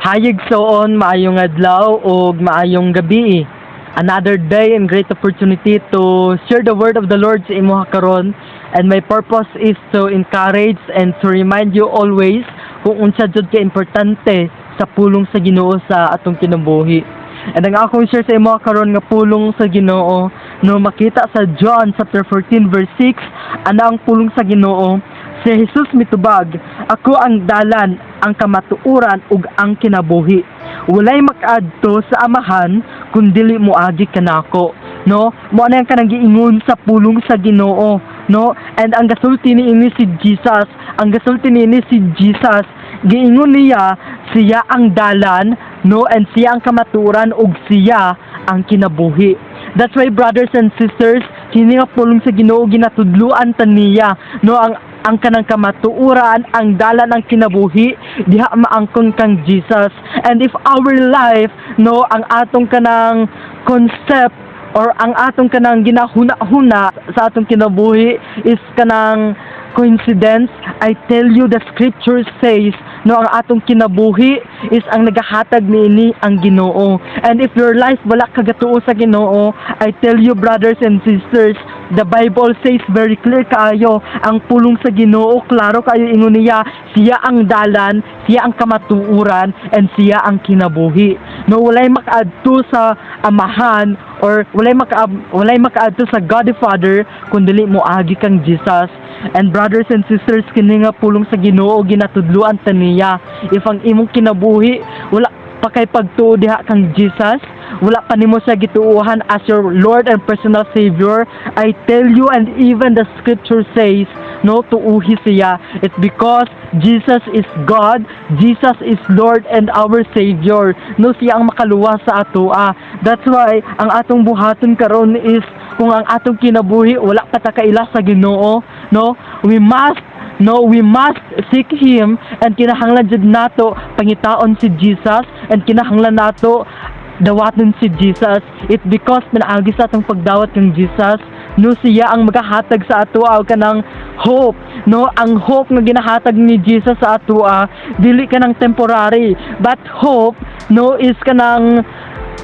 Hayig soon, maayong adlaw o maayong gabi. Another day and great opportunity to share the word of the Lord sa imo karon, and my purpose is to encourage and to remind you always kung unsa jud ka importante sa pulong sa Ginoo sa atong kinabuhi. And ang akong share sa imo karon nga pulong sa Ginoo no makita sa John chapter 14 verse 6, ana ang pulong sa Ginoo. Si Jesus mitubag, ako ang dalan, ang kamatuoran ug ang kinabuhi. Walay makaadto sa amahan kun dili moagi kanako. No? Mo na kanang giingon sa pulong sa Ginoo, no? And ang gasulti niini si Jesus, giingon niya siya ang dalan, no? And siya ang kamatuoran ug siya ang kinabuhi. That's why brothers and sisters, kini nga pulong sa Ginoo ginatudluan ta niya, no? Ang kanang kamatuoran, ang dalan ng kinabuhi, diha maangkon kang Jesus. And if our life, no, ang atong kanang concept or ang atong kanang ginahuna-huna sa atong kinabuhi is kanang coincidence, I tell you the scripture says, no, ang atong kinabuhi is ang nagahatag niini ang Ginoo. And if your life wala kagatuo sa Ginoo, I tell you brothers and sisters, the Bible says very clear kaayo, ang pulong sa Ginoo, klaro kayo ingon niya, siya ang dalan, siya ang kamatuoran, and siya ang kinabuhi. No, walay makaadto sa amahan or walay makaadto sa God the Father kun dili moagi kang Jesus. And brothers and sisters, kini nga pulong sa Ginoo ginatudluan ta niya. If ang imong kinabuhi wala pa kay pagtuo diha kang Jesus, wala pa nimo siya gituuhan as your Lord and personal Savior, I tell you, and even the scripture says, no, tuuhi siya. It's because Jesus is God, Jesus is Lord and our Savior. No, siya ang makaluwas sa atoa. That's why ang atong buhaton karon is kung ang atong kinabuhi wala pa ta kaila sa Ginoo, no, we must seek Him, and kinahanglan jud nato pangitaon si Jesus, and kinahanglan nato dawaton si Jesus. It because pinaagi sa atong pagdawat kang Jesus, no, siya ang magahatag sa ato og kanang hope, no. Ang hope nga ginahatag ni Jesus sa ato dili kanang temporary, but hope, no, is kanang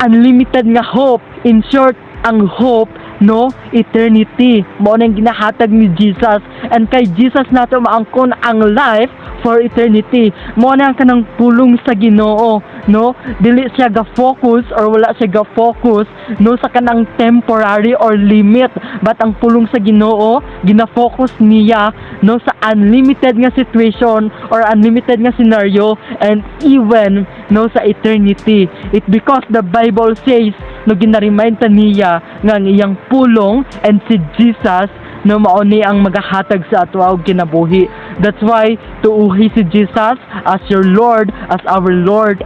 unlimited nga hope. In short, ang hope, no, eternity, mo nang ginahatag ni Jesus. And kay Jesus nato maangkon ang life for eternity. Mo na kanang pulong sa Ginoo, no, dili siya ga-focus or wala siya ga-focus, no, sa kanang temporary or limit, but ang pulong sa Ginoo gina-focus niya, no, sa unlimited nga situation or unlimited nga scenario, and even, no, sa eternity. It because the Bible says, no, gina-remind ta niya nga ang iyang pulong and si Jesus, no, mao ni ang magahatag sa ato og kinabuhi. That's why tuuhi si Jesus as your Lord, as our Lord